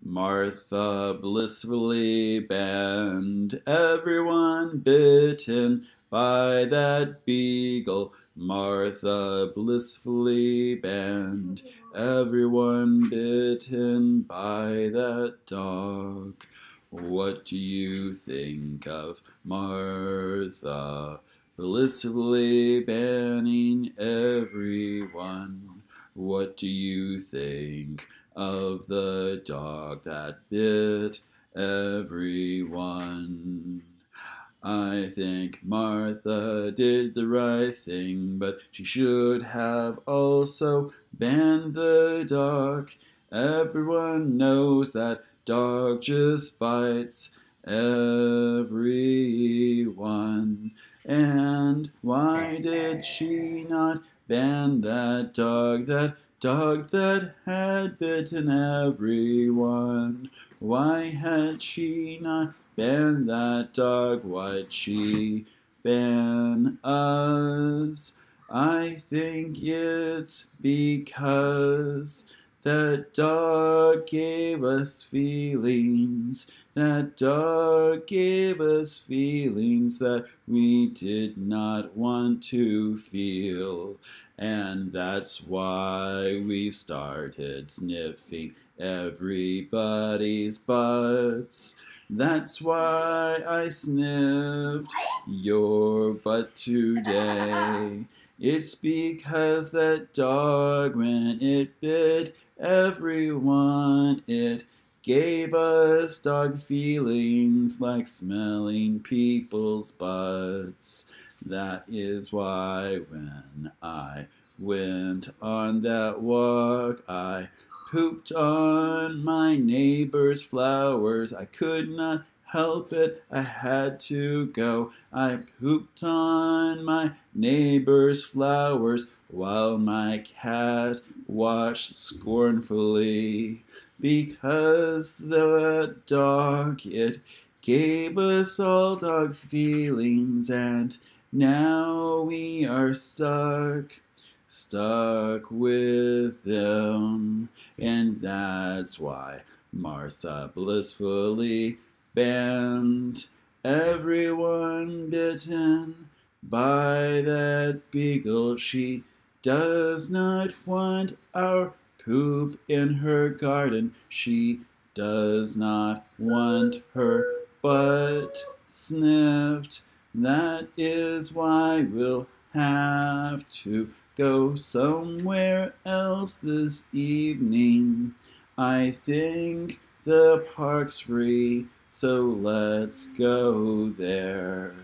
Martha blissfully banned, everyone bitten by that beagle. Martha blissfully banned, everyone bitten by that dog. What do you think of Martha blissfully banning everyone? What do you think of the dog that bit everyone? I think Martha did the right thing, but she should have also banned the dog. Everyone knows that dog just bites everyone. And why did she not ban that dog that had bitten everyone? Why had she not banned that dog? Why'd she ban us? I think it's because that dog gave us feelings. That dog gave us feelings that we did not want to feel. And that's why we started sniffing everybody's butts. That's why I sniffed your butt today. It's because that dog, when it bit everyone, it gave us dog feelings like smelling people's butts. That is why when I went on that walk, I pooped on my neighbor's flowers. I could not help it, I had to go. I pooped on my neighbor's flowers while my cat watched scornfully. Because the dog, it gave us all dog feelings, and now we are stuck with them. And that's why Martha blissfully banned everyone bitten by that beagle. She does not want our poop in her garden. She does not want her butt sniffed. That is why we'll have to go somewhere else this evening. I think the park's free, so let's go there.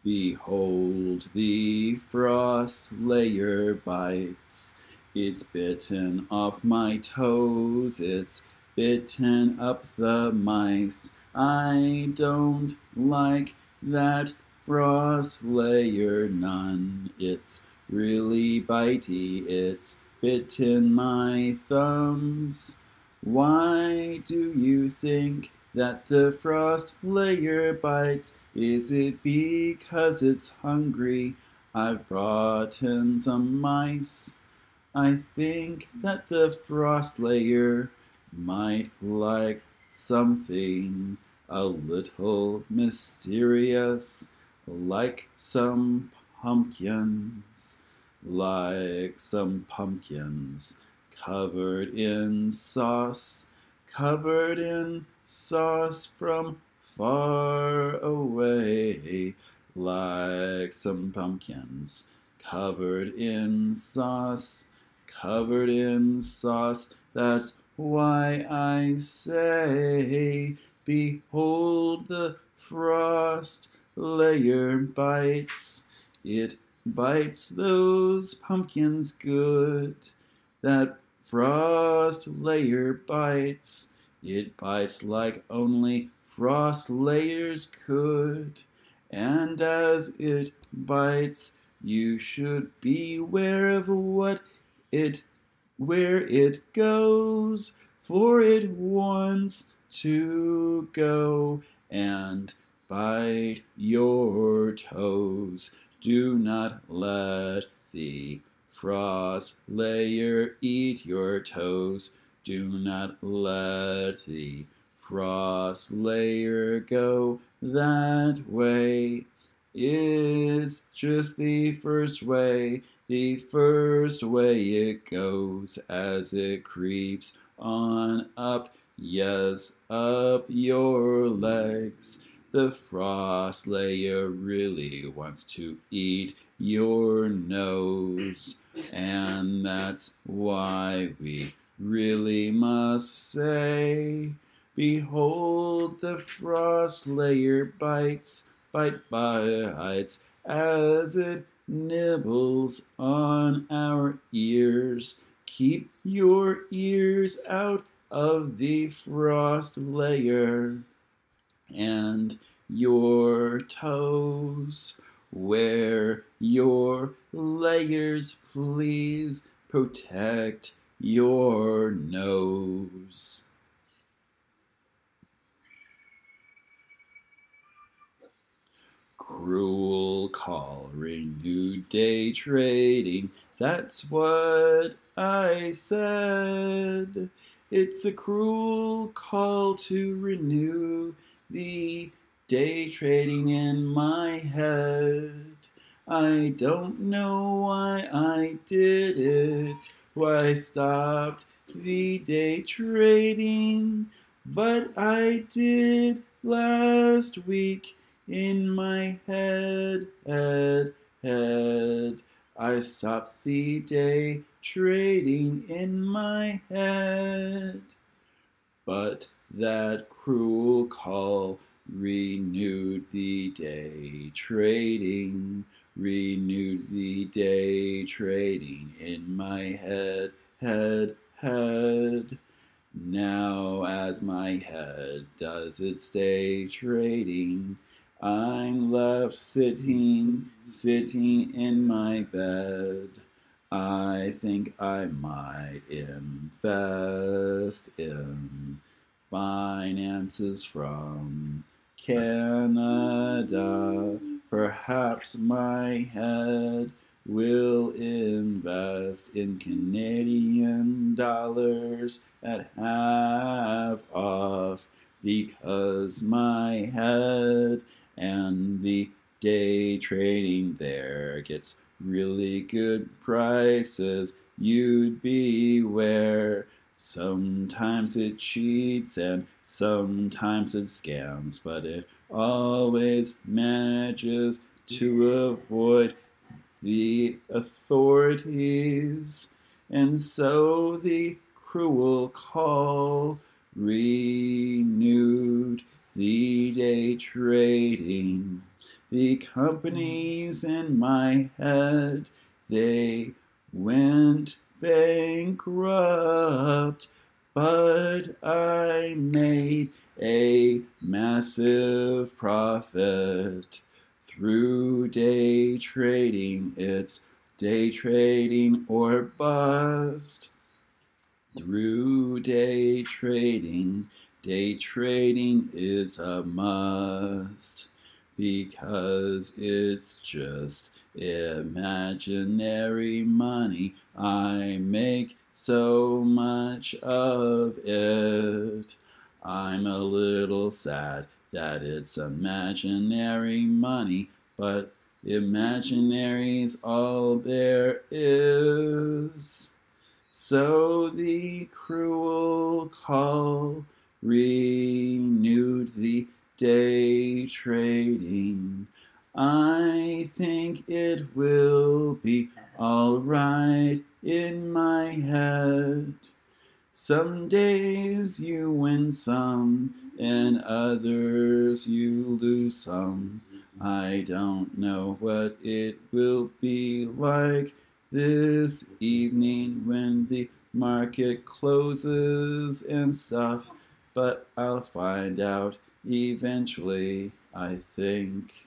Behold, the frost layer bites. It's bitten off my toes, it's bitten up the mice. I don't like that frost layer none. It's really bitey, it's bitten my thumbs. Why do you think that the frost layer bites? Is it because it's hungry? I've brought in some mice. I think that the frost layer might like something a little mysterious, like some pumpkins, covered in sauce from far away, like some pumpkins covered in sauce. That's why I say, behold, the frost layer bites. It bites those pumpkins good. That frost layer bites. It bites like only frost layers could. And as it bites, you should beware of where it goes, for it wants to go and bite your toes. Do not let the Frost layer, eat your toes. Do not let the frost layer go that way. It's just the first way it goes as it creeps on up, yes, up your legs. The frost layer really wants to eat your nose, and that's why we really must say, behold, the frost layer bites, bites, as it nibbles on our ears. Keep your ears out of the frost layer, and your toes. Wear your layers, please. Protect your nose. Cruel call, renewed day trading. That's what I said. It's a cruel call to renew the day trading in my head. I don't know why I did it, why I stopped the day trading, but I did last week. In my head. I stopped the day trading in my head. But that cruel call renewed the day trading, renewed the day trading in my head. Now as my head does its day trading, I'm left sitting in my bed. I think I might invest in finances from Canada. Perhaps my head will invest in Canadian dollars at half off, because my head and the day trading there gets really good prices. You'd beware. Sometimes it cheats and sometimes it scams, but it always manages to avoid the authorities. And so the cruel call renewed the day trading. The companies in my head, they went bankrupt, but I made a massive profit through day trading. It's day trading or bust. Through day trading is a must, because it's just imaginary money. I make so much of it. I'm a little sad that it's imaginary money, but imaginary's all there is. So the cruel call renewed the day trading. I think it will be all right in my head. Some days you win some, and others you lose some. I don't know what it will be like this evening when the market closes and stuff, but I'll find out eventually, I think.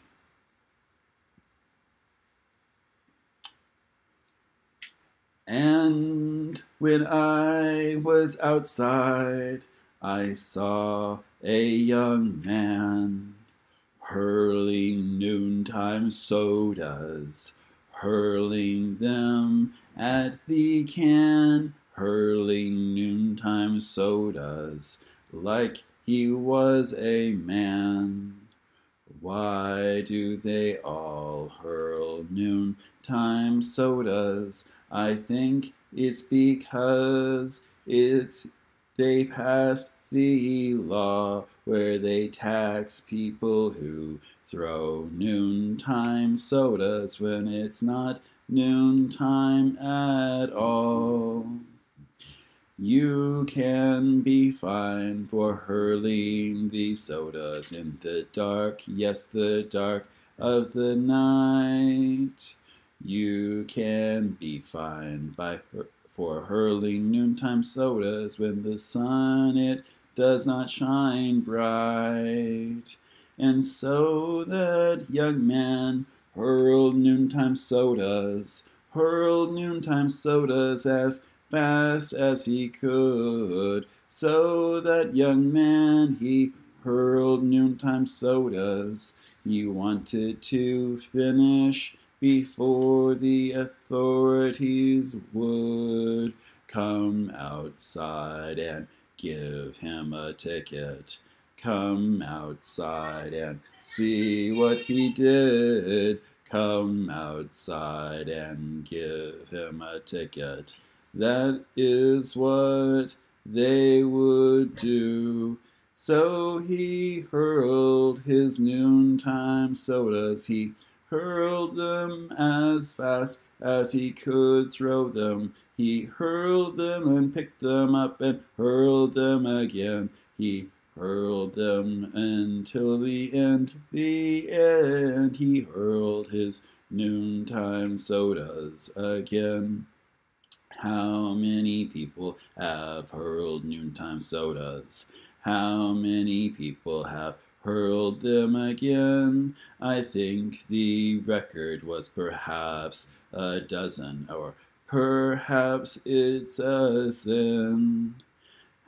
And when I was outside, I saw a young man hurling noontime sodas, hurling them at the can, hurling noontime sodas like he was a man. Why do they all hurl noontime sodas? I think it's because they passed the law where they tax people who throw noontime sodas when it's not noontime at all. You can be fined for hurling the sodas in the dark, yes, the dark of the night. You can be fined for hurling noontime sodas when the sun it does not shine bright. And so that young man hurled noontime sodas as fast as he could. So that young man, he hurled noontime sodas. He wanted to finish before the authorities would come outside and give him a ticket. Come outside and see what he did. Come outside and give him a ticket. That is what they would do. So he hurled his noontime sodas. He hurled them as fast as he could throw them. He hurled them and picked them up and hurled them again. He hurled them until the end. He hurled his noontime sodas again. How many people have hurled noontime sodas? How many people have hurled them again? I think the record was perhaps a dozen, or perhaps it's a sin.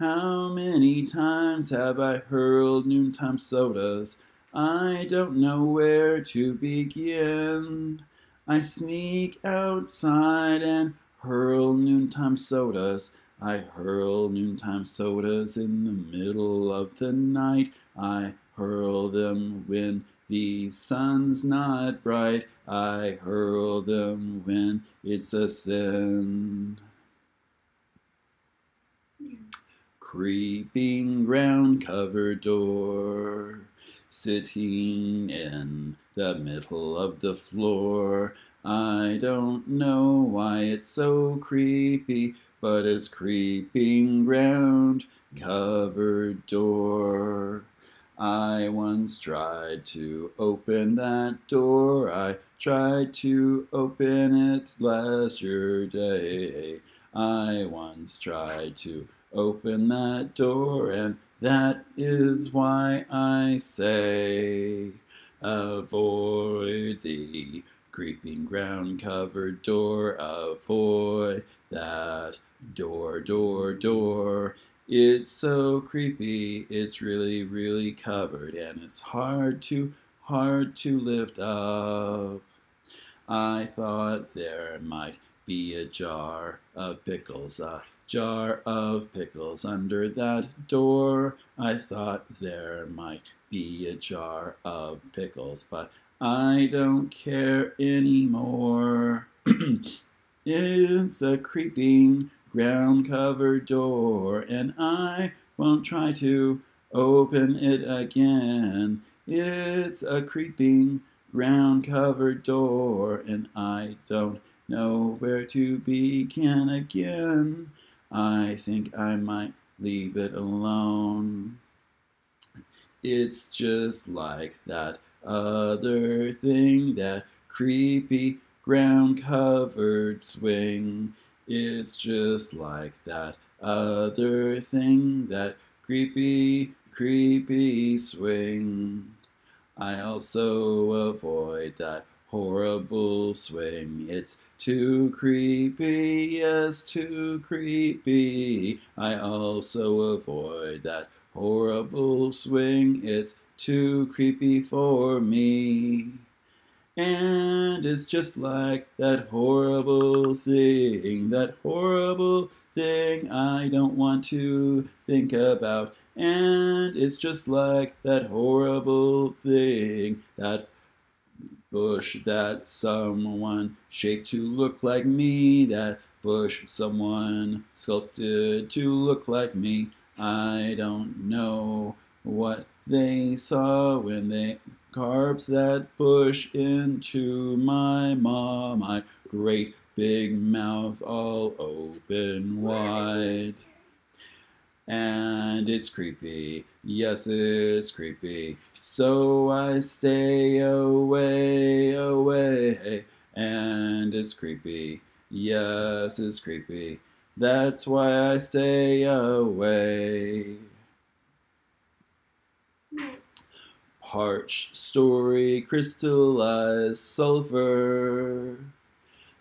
How many times have I hurled noontime sodas? I don't know where to begin. I sneak outside and hurl noontime sodas. I hurl noontime sodas in the middle of the night. I hurl them when the sun's not bright. I hurl them when it's a sin. Creeping ground-covered door, sitting in the middle of the floor. I don't know why it's so creepy, but it's creeping ground-covered door. I once tried to open that door. I tried to open it last yesterday. I once tried to open that door, and that is why I say, avoid the creeping ground-covered door, avoid that door. It's so creepy, it's really covered, and it's hard to lift up. I thought there might be a jar of pickles, under that door. I thought there might be a jar of pickles, but I don't care anymore. It's a creeping ground-covered door, and I won't try to open it again. It's a creeping ground-covered door, and I don't know where to begin again. I think I might leave it alone. It's just like that other thing, that creepy ground-covered swing. It's just like that other thing, that creepy swing. I also avoid that horrible swing. It's too creepy, yes, too creepy. I also avoid that horrible swing. It's too creepy for me. And it's just like that horrible thing I don't want to think about. And it's just like that horrible thing, that bush that someone shaped to look like me, that bush someone sculpted to look like me. I don't know what they saw when they carved that bush into my mom. My great big mouth all open wide. And it's creepy, yes, it's creepy. So I stay away. And it's creepy, yes, it's creepy. That's why I stay away. Parched story, crystallized sulphur.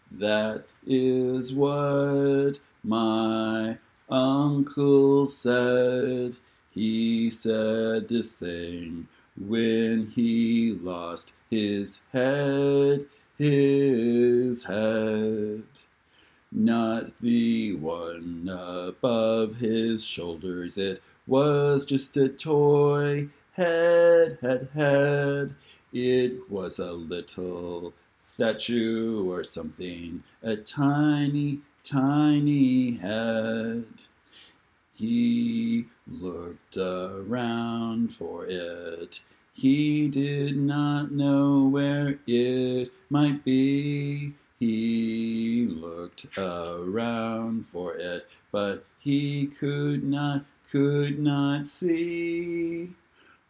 That is what my uncle said. He said this thing when he lost his head. Not the one above his shoulders, it was just a toy head. It was a little statue or something, a tiny head. He looked around for it. He did not know where it might be. He looked around for it, but he could not see.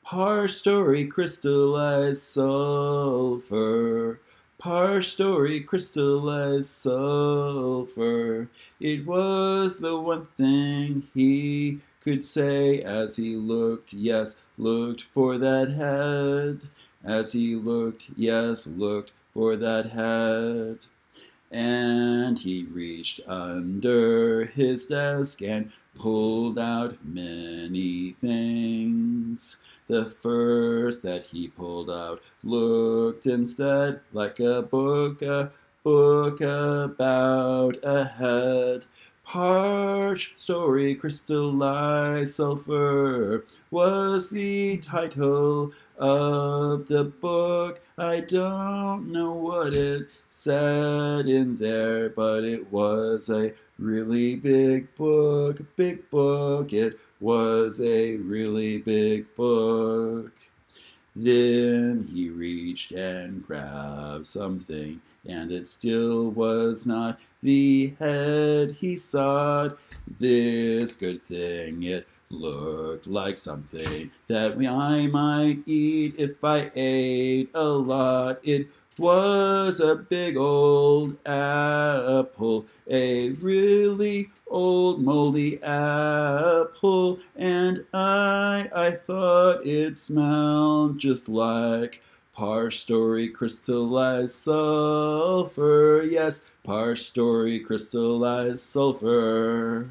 Parched story, crystallized sulphur. Parched story, crystallized sulphur. It was the one thing he could say as he looked, yes, looked for that head. As he looked, yes, looked for that head. And he reached under his desk and pulled out many things. The first that he pulled out looked instead like a book about a head. Parched story, crystallized sulphur was the title of the book. I don't know what it said in there, but it was a really big book, It was a really big book. Then he reached and grabbed something, and it still was not the head he sought. This good thing, it looked like something that I might eat if I ate a lot. It was a big old apple, a really old moldy apple, and I thought it smelled just like parched story, crystallized sulphur. Yes, parched story, crystallized sulphur.